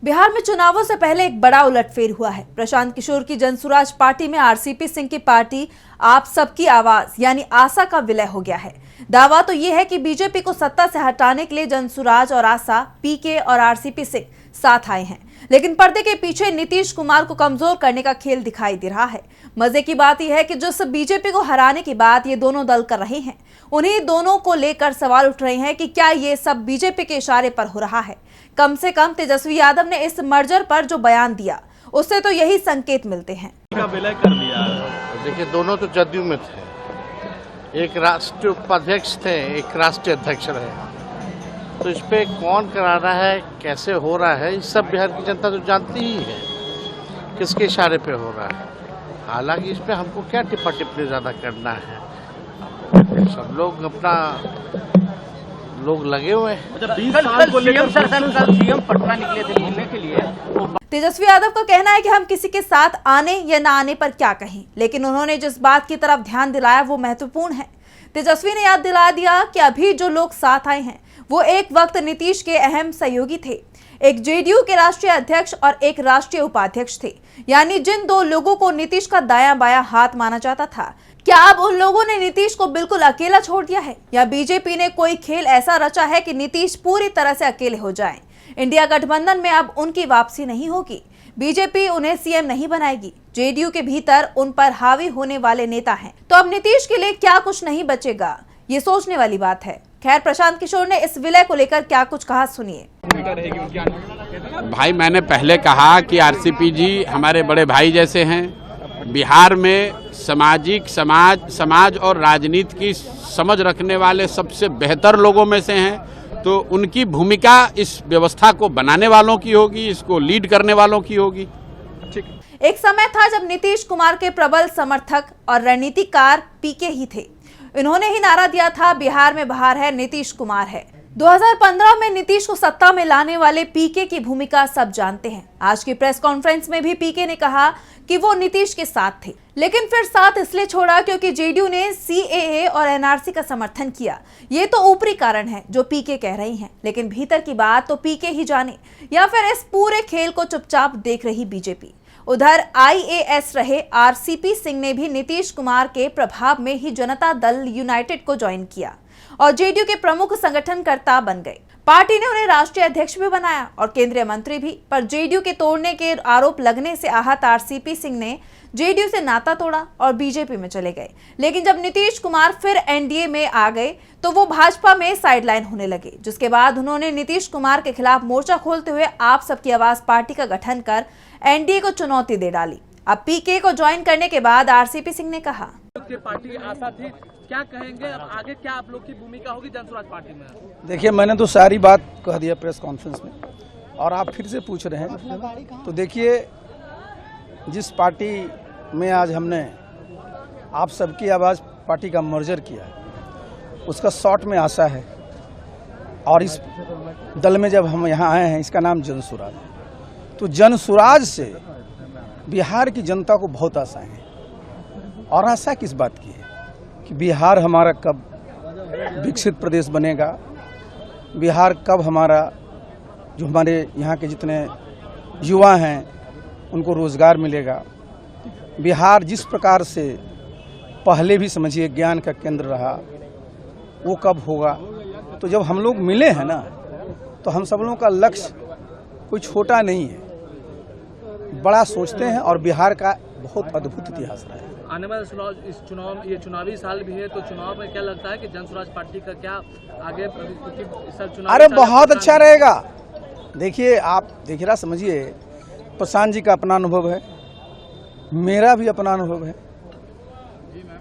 बिहार में चुनावों से पहले एक बड़ा उलटफेर हुआ है। प्रशांत किशोर की जनसुराज पार्टी में आरसीपी सिंह की पार्टी आप सबकी आवाज यानी आशा का विलय हो गया है। दावा तो यह है कि बीजेपी को सत्ता से हटाने के लिए जनसुराज और आशा, पीके और आरसीपी सिंह साथ आए हैं, लेकिन पर्दे के पीछे नीतीश कुमार को कमजोर करने का खेल दिखाई दे रहा है। मजे की बात यह है कि जिस बीजेपी को हराने की बात ये दोनों दल कर रहे हैं, उन्हीं दोनों को लेकर सवाल उठ रहे हैं कि क्या ये सब बीजेपी के इशारे पर हो रहा है। कम से कम तेजस्वी यादव ने इस मर्जर पर जो बयान दिया, उससे तो यही संकेत मिलते हैं। विलय कर दिया। देखिए, दोनों तो जदयू में थे, एक राष्ट्रीय उपाध्यक्ष थे, एक राष्ट्रीय अध्यक्ष रहे। तो इस पे कौन करा रहा है, कैसे हो रहा है, इस सब बिहार की जनता तो जानती ही है किसके इशारे पे हो रहा है। हालांकि इस पे हमको क्या टिप्पा टिप्पणी ज्यादा करना है, सब लोग अपना लोग लगे हुए हैं। सीएम पटना निकले थे मिलने के लिए। तेजस्वी यादव का कहना है कि हम किसी के साथ आने या न आने पर क्या कहें, लेकिन उन्होंने जिस बात की तरफ ध्यान दिलाया वो महत्वपूर्ण है। तेजस्वी ने याद दिला दिया कि अभी जो लोग साथ आए हैं वो एक वक्त नीतीश के अहम सहयोगी थे, एक जेडीयू के राष्ट्रीय अध्यक्ष और एक राष्ट्रीय उपाध्यक्ष थे, यानी जिन दो लोगों को नीतीश का दायां बायां हाथ माना जाता था। क्या अब उन लोगों ने नीतीश को बिल्कुल अकेला छोड़ दिया है, या बीजेपी ने कोई खेल ऐसा रचा है कि नीतीश पूरी तरह से अकेले हो जाएं? इंडिया गठबंधन में अब उनकी वापसी नहीं होगी, बीजेपी उन्हें सीएम नहीं बनाएगी, जेडीयू के भीतर उन पर हावी होने वाले नेता हैं, तो अब नीतीश के लिए क्या कुछ नहीं बचेगा, ये सोचने वाली बात है। खैर, प्रशांत किशोर ने इस विलय को लेकर क्या कुछ कहा, सुनिए। भाई, मैंने पहले कहा कि आरसीपी जी हमारे बड़े भाई जैसे हैं। बिहार में समाज और राजनीति की समझ रखने वाले सबसे बेहतर लोगों में से हैं, तो उनकी भूमिका इस व्यवस्था को बनाने वालों की होगी, इसको लीड करने वालों की होगी। एक समय था जब नीतीश कुमार के प्रबल समर्थक और रणनीतिकार पीके ही थे। इन्होंने ही नारा दिया था, बिहार में बहार है, नीतीश कुमार है। 2015 में नीतीश को सत्ता में लाने वाले पीके की भूमिका सब जानते हैं। आज की प्रेस कॉन्फ्रेंस में भी पीके ने कहा कि वो नीतीश के साथ थे, लेकिन फिर साथ इसलिए छोड़ा क्योंकि जेडीयू ने सीएए और एनआरसी का समर्थन किया। ये तो ऊपरी कारण है जो पीके कह रही हैं, लेकिन भीतर की बात तो पीके ही जाने, या फिर इस पूरे खेल को चुपचाप देख रही बीजेपी। उधर आईएएस रहे आरसीपी सिंह ने भी नीतीश कुमार के प्रभाव में ही जनता दल यूनाइटेड को ज्वाइन किया और जेडीयू के प्रमुख संगठनकर्ता बन गए। पार्टी ने उन्हें राष्ट्रीय अध्यक्ष भी बनाया और केंद्रीय मंत्री भी, पर जेडीयू के तोड़ने के आरोप लगने से आहत आरसीपी सिंह ने जेडीयू से नाता तोड़ा और बीजेपी में चले गए। लेकिन जब नीतीश कुमार फिर एनडीए में आ गए तो वो भाजपा में साइडलाइन होने लगे, जिसके बाद उन्होंने नीतीश कुमार के खिलाफ मोर्चा खोलते हुए आप सबकी आवाज पार्टी का गठन कर एनडीए को चुनौती दे डाली। अब पीके को ज्वाइन करने के बाद आरसीपी सिंह ने कहा, पार्टी आशा थी, क्या कहेंगे अब आगे, क्या आप लोग की भूमिका होगी जनसुराज पार्टी में? देखिए, मैंने तो सारी बात कह दिया प्रेस कॉन्फ्रेंस में, और आप फिर से पूछ रहे हैं। तो देखिए, जिस पार्टी में आज हमने आप सबकी आवाज़ पार्टी का मर्जर किया है, उसका शॉर्ट में आशा है, और इस दल में जब हम यहाँ आए हैं, इसका नाम जनसुराज है। तो जनसुराज से बिहार की जनता को बहुत आशाएं हैं, और आशा किस बात की है कि बिहार हमारा कब विकसित प्रदेश बनेगा, बिहार कब हमारा, जो हमारे यहाँ के जितने युवा हैं उनको रोजगार मिलेगा, बिहार जिस प्रकार से पहले भी समझिए ज्ञान का केंद्र रहा, वो कब होगा। तो जब हम लोग मिले हैं ना, तो हम सब लोगों का लक्ष्य कोई छोटा नहीं है, बड़ा सोचते हैं, और बिहार का बहुत अद्भुत इतिहास रहा है। आने वाले इस चुनाव, ये चुनावी साल भी है, तो चुनाव में क्या लगता है कि जनसुराज पार्टी का क्या आगे चुनाव? अरे बहुत अच्छा रहेगा। देखिए, आप देखिए, समझिए, प्रशांत जी का अपना अनुभव है, मेरा भी अपना अनुभव है,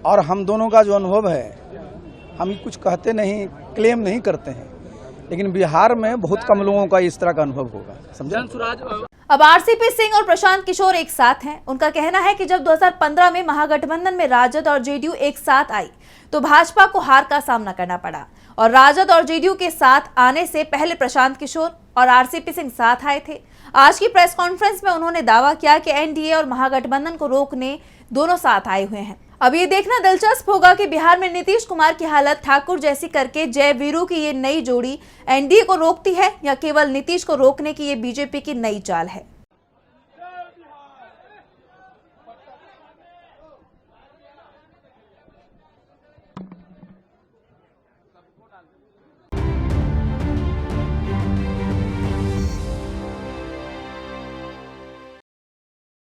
और हम दोनों का जो अनुभव है, हम कुछ कहते नहीं, क्लेम नहीं करते हैं, लेकिन बिहार में बहुत कम लोगों का इस तरह का अनुभव होगा, समझे। अब आरसीपी सिंह और प्रशांत किशोर एक साथ हैं। उनका कहना है कि जब 2015 में महागठबंधन में राजद और जेडीयू एक साथ आई तो भाजपा को हार का सामना करना पड़ा, और राजद और जेडीयू के साथ आने से पहले प्रशांत किशोर और आरसीपी सिंह साथ आए थे। आज की प्रेस कॉन्फ्रेंस में उन्होंने दावा किया कि एनडीए और महागठबंधन को रोकने दोनों साथ आए हुए हैं। अब ये देखना दिलचस्प होगा कि बिहार में नीतीश कुमार की हालत ठाकुर जैसी करके जय वीरू की ये नई जोड़ी एनडीए को रोकती है या केवल नीतीश को रोकने की ये बीजेपी की नई चाल है।